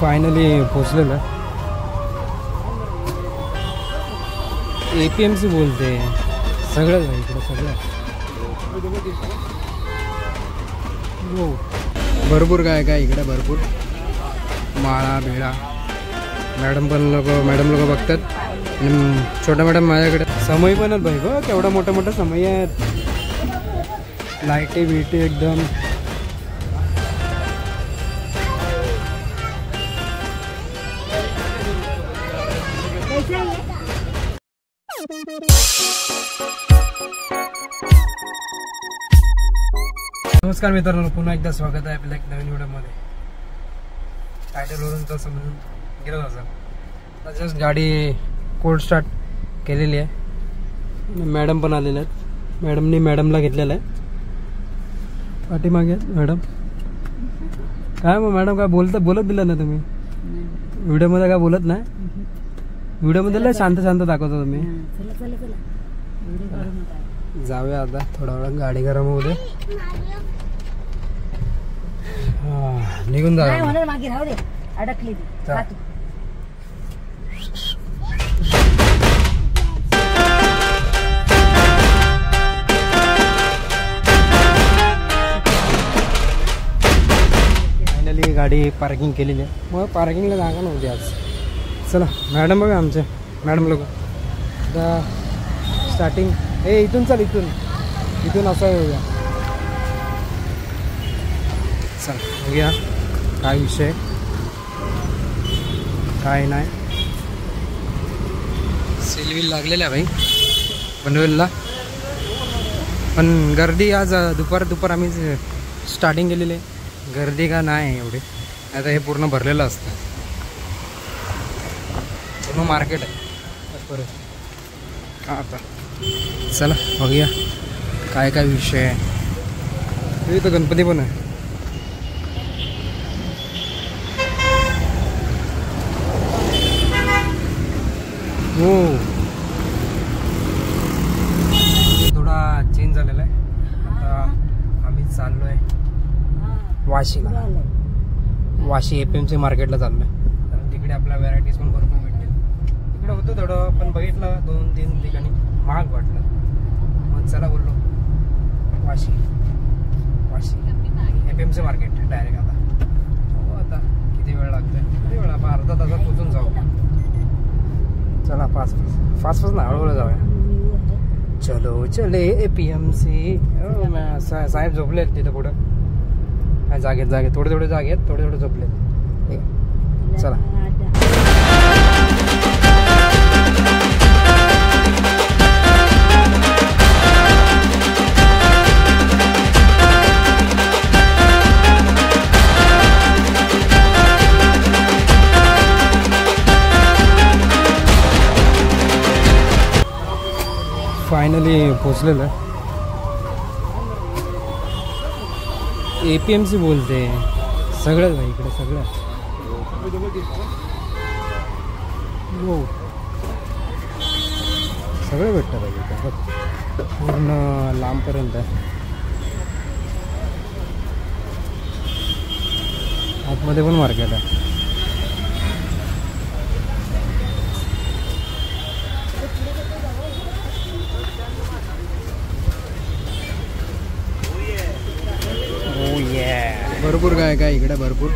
Finally पोचलेलं आहे. APMC बोलते सगळं इकडे सगळं हो. भरपूर काय काय इकडे भरपूर माळा भेळा. मॅडम लोक बघतात आणि छोट्या मॅडम माझ्याकडे समय पण आहेत भाई बघ केवढा मोठा मोठा समय आहेत. लाईटी बिटी एकदम नमस्कार मित्रांनो, पुन्हा एकदा स्वागत आहे आपल्या एक नवीन व्हिडिओमध्ये. टायटलवरून तर समजून गेलं असेल. जस्ट गाडी कोल्ड स्टार्ट केलेली आहे. मॅडम पण आलेल्या आहेत. मॅडमला घेतलेलं आहे पाठीमागे. मॅडम काय मग मॅडम काय बोलत दिलं ना तुम्ही व्हिडिओमध्ये? काय बोलत नाही व्हिडिओमध्ये? लय शांत दाखवतो तुम्ही. जाऊया आता थोडा वेळ, गाडी गरम होऊ दे. निघून जा. फायनली गाडी पार्किंग केलेली आहे. मग पार्किंगला जागा नव्हती आज. चला मॅडम बघा आमचे मॅडम लोक आता स्टार्टिंग. इथून चल, इथून असं येऊया. चल बघूया काय विषय काय नाही. सेल लागलेला आहे भाई पनवेलला, पण गर्दी आज दुपार आम्ही स्टार्टिंग केलेली आहे. गर्दी का नाही एवढी. आता हे पूर्ण भरलेलं असतं. पूर्ण मार्केट आहे परत. आता चला बघूया काय काय विषय आहे. इथं गणपती पण आहे. हो थोडा चेंज झालेला आहे. आता आम्ही चाललो आहे वाशीला. वाशी APMC मार्केटला चाललो आहे. कारण तिकडे आपल्या व्हरायटीज पण भरपूर भेटतील. तिकडे होतं थोडं, पण बघितलं 2-3 ठिकाणी महाग वाटलं. मग चला बोललो वाशी APMC मार्केट डायरेक्ट. आता हो आता किती वेळ लागतोय? किती वेळ? आपण अर्धा तासात पोचून जाऊ. चला फास्ट ना, हळूहळू जाऊया. चलो चले APMC. साहेब झोपले तिथं पुढं जागेत थोडे जागेत थोडे झोपले. चला फायनली पोचलेलं आहे. APMC बोलते सगळं भाई इकडे सगळं हो. सगळं भेटतं भाई इकडे पूर्ण लांबपर्यंत. आतमध्ये पण मार्केट आहे. भरपूर काय इकडे भरपूर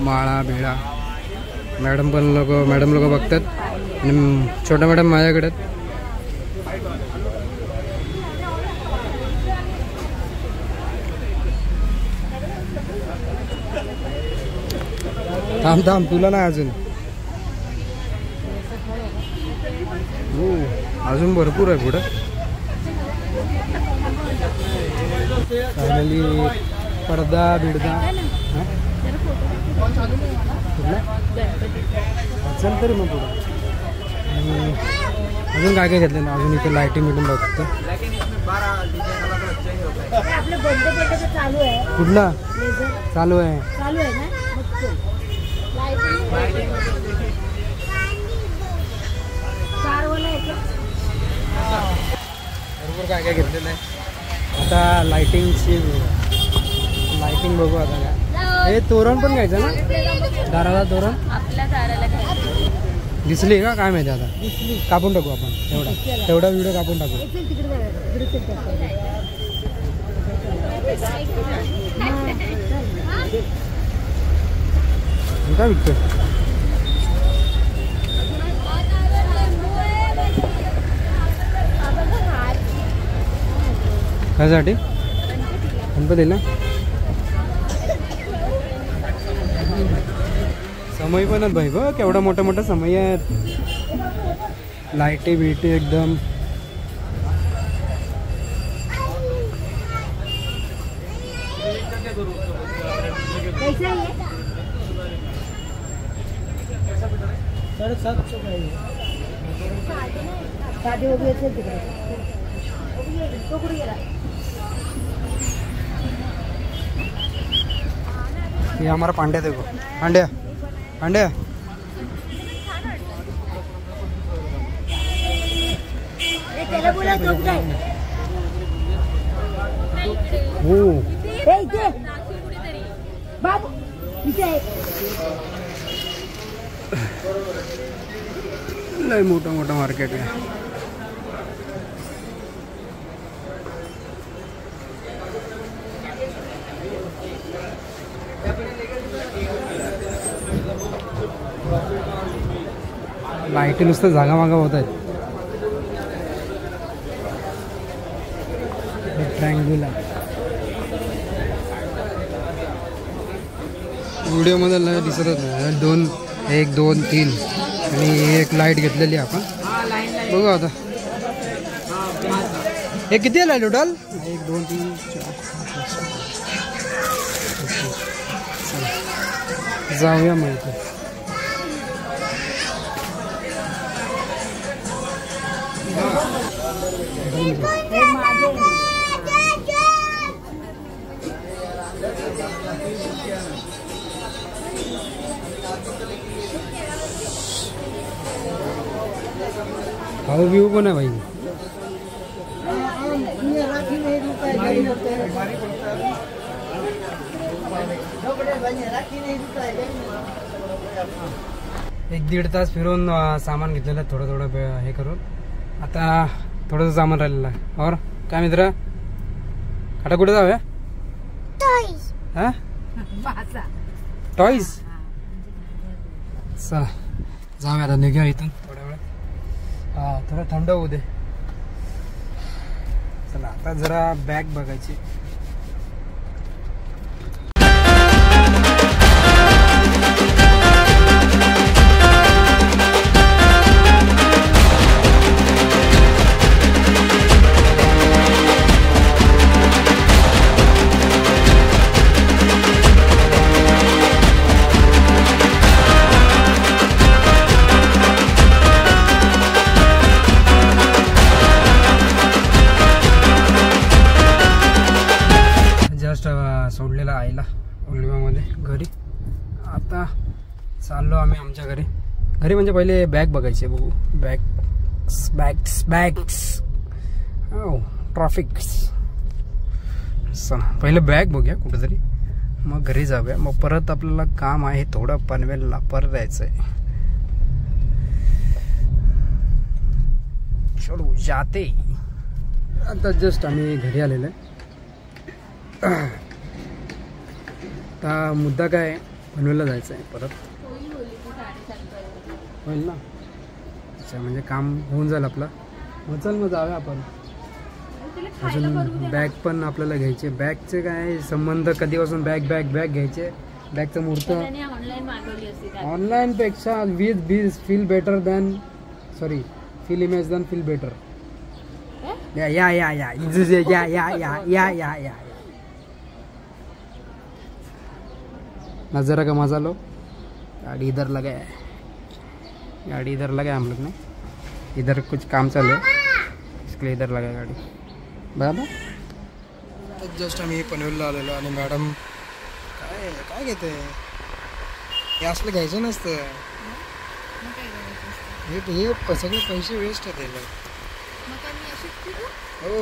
माळा भेळा. मॅडम लोक बघतात आणि छोट्या मॅडम माझ्याकडे. थांब तुला नाही अजून. हो अजून भरपूर आहे पुढं. फायनली पडदा बिडदा चल तरी मग पुढं. अजून काय घेतलं ना? अजून इथे लाईटिंग मिटून बघतो. कुठला चालू आहे? भरपूर काय घेतलेलं आहे. आता लाइटिंग बघू आता काय. हे तोरण पण घ्यायचं ना? दाराला तोरण आपल्या दाराला घ्यायचं. दिसली का काय माहिती आता. कापून टाकू आपण तेवढा व्हिडिओ कापून टाकू. काय विकतोय कायसाठी गणपतीला. समय पण आहेत भाई बघ केवढा मोठा मोठा समय आहेत. लाईटी बिटी एकदम. ये हमारा पांड्या देखो. पांड्या पांड्या हो लय मोठा मोठा मार्केट आहे. लाईटी नुसतं जागा मागा होत आहेत. ट्रँग्युलर व्हिडिओमध्ये लाईट दिसतच नाही. 2 1 2 3 आणि एक लाईट घेतलेली आपण. बघू आता हे किती आहे लाईट टोटल. 1 2 3 4 जाऊया माहिती. भाऊ व्यू पण आहे भाई. एक दीड तास फिरून सामान घेतलेलं थोडं थोडं हे करून. आता थोडंसं सामान राहिलेलं आहे. और काय मित्र आता कुठे जाऊया. हा टॉईज. चला जाऊया आता निघूया इथून थोड्या वेळात. हा थोडं थंड होऊ दे. चला आता जरा बॅग बघायची. सोडलेला आईला ओलिवामध्ये घरी. आता चाललो आम्ही आमच्या घरी. घरी म्हणजे पहिले बॅग बघायची. बघू बॅग्स बॅग्स बॅग्स. हो ट्रॉफिक. चला पहिले बॅग बघूया कुठेतरी मग घरी जाऊया. मग परत आपल्याला काम आहे थोडं पनवेलला परत जायचं आहे. चलो जाते. आता जस्ट आम्ही घरी आलेलो आहे. आता मुद्दा काय पनवेलला जायचं आहे परत. होईल ना. अच्छा म्हणजे काम होऊन जाईल आपलं. मग चल मग जाऊया आपण. अजून बॅग पण आपल्याला घ्यायचे. बॅगचे काय संबंध कधीपासून बॅग बॅग बॅग घ्यायचे. बॅगचं मुहूर्त ऑनलाईन पेक्षा विथ बीज feel better than sorry feel image than feel better. या या या या या या या या या. नज़ारा का मजा लो. गाड़ी इधर लगा है. गाड़ी इधर लगा है हम लोग ने. इधर कुछ काम चालू है इसके लिए इधर लगा है गाड़ी. बराबर. जस्ट आम्ही पनवेलला आलेलो आणि मॅडम काय काय घेते. हे असलं घ्यायचं नसतं. हे सगळे पैसे वेस्ट आहेत. हो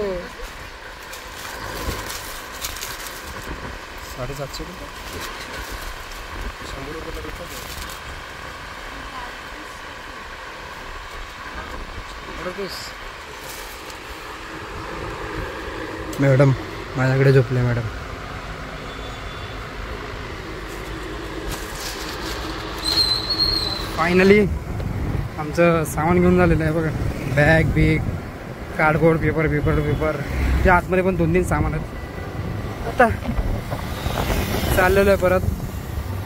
750 रुपये. 100 रुपये. मॅडम माझ्याकडे झोपले मॅडम. फायनली आमचं सामान घेऊन झालेलं आहे बघा. बॅग बिग कार्डबोर्ड पेपर त्या आतमध्ये पण 2-3 सामान आहेत. आता चाललेलो आहे परत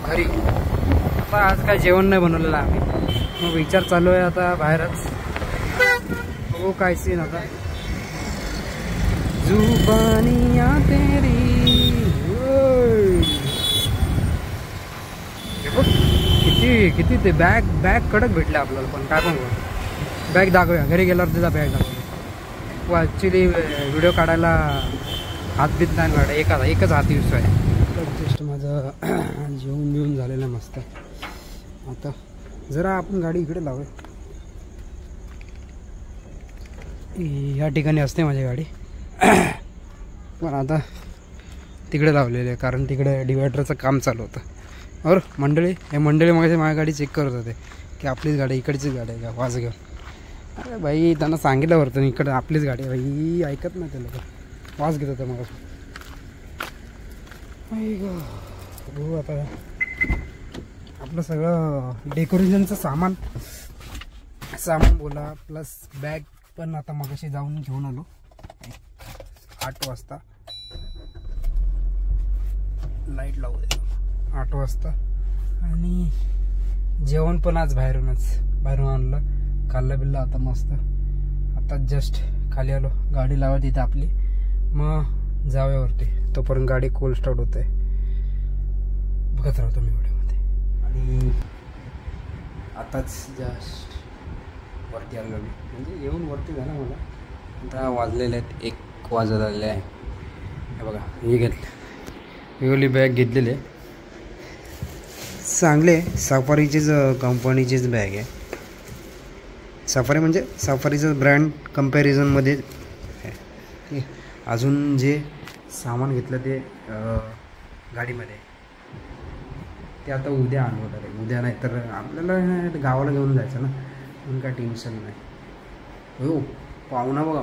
घरी. आता आज काय जेवण नाही बनवलेलं आम्ही, मग विचार चालू आहे आता बाहेरच हो काय सीन. आता जुबानिया तेरी किती ते बॅग कडक भेटले आपल्याला. पण काय पण बॅग दाखवूया घरी गेल्यावर त्याचा बॅग दाखवूया. व ॲक्च्युली व्हिडिओ काढायला हात बीत नाही काढा, एकच हात यूज आहे. जस्ट माझं जेवून बिवून झालेलं आहे मस्त. आता जरा आपण गाडी इकडे लावूया. या ठिकाणी असते माझी गाडी, पण आता तिकडे लावलेली आहे कारण तिकडे डिवायडरचं काम चालू होतं. और मंडळी मग माझी गाडी चेक करत होते की आपलीच गाडी इकडचीच गाडी आहे का वाज घेऊन. अरे भाई त्यांना सांगितलं होतं इकडं आपलीच गाडी आहे भाई, ऐकत नाही ते लोक, वाज घेत होतं मग. हो आता आपलं सगळं डेकोरेशनचं सामान बोला प्लस बॅग पण आता मगाशी जाऊन घेऊन आलो 8 वाजता. लाईट लावू दे 8 वाजता. आणि जेवण पण आज बाहेरून आणलं, खाल्लं बिल्लं आता मस्त. आता जस्ट खाली आलो, गाडी लावा तिथे आपली, मग जाऊयावरती. तोपर्यंत गाडी कोल्ड स्टार्ट होते, बघत राहतो मी व्हिडिओमध्ये. आणि आताच जस्ट वरती आलो मी, म्हणजे येऊन वरती झालं मला. आता वाजलेले आहेत 1 वाजत आलेले आहे. हे बघा हे वेगळी बॅग घेतलेली आहे, चांगले सफारीचीच कंपनीचीच बॅग आहे. सफारी म्हणजे सफारीचं ब्रँड कंपॅरिझनमध्ये आहे. अजून जे सामान घेतलं ते गाडीमध्ये ते आता उद्या आणवणार आहे. उद्या नाही तर आपल्याला गावाला घेऊन जायचं ना, म्हणून काय टेन्शन नाही. हो पाहुणा बघा,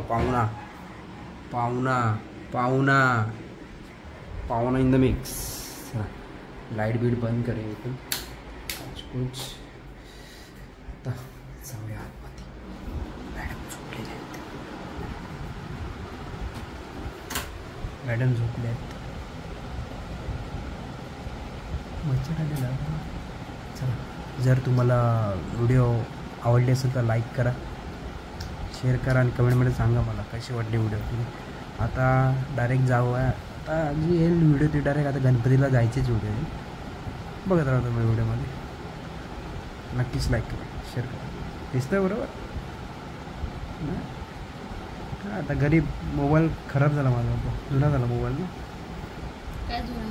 पाहुणा in the mix. Light beat बंद करेल इथून कुछ. आता जाऊया आतमध्ये. मॅडम झोपले आहेत. मच्छर आलेला. चला, जर तुम्हाला व्हिडिओ आवडले असेल तर लाईक करा, शेअर करा आणि कमेंटमध्ये सांगा मला कशी वाटली व्हिडिओ. आता डायरेक्ट जाऊया. आता जी येईल व्हिडिओ ती डायरेक्ट आता गणपतीला जायचीच व्हिडिओ आहे. बघत राहतो मी व्हिडिओमध्ये. नक्कीच लाईक करा, शेअर करा. दिसतं बरोबर. आता घरी मोबाईल खराब झाला माझा, जुना झाला मोबाईल ना. काय जुना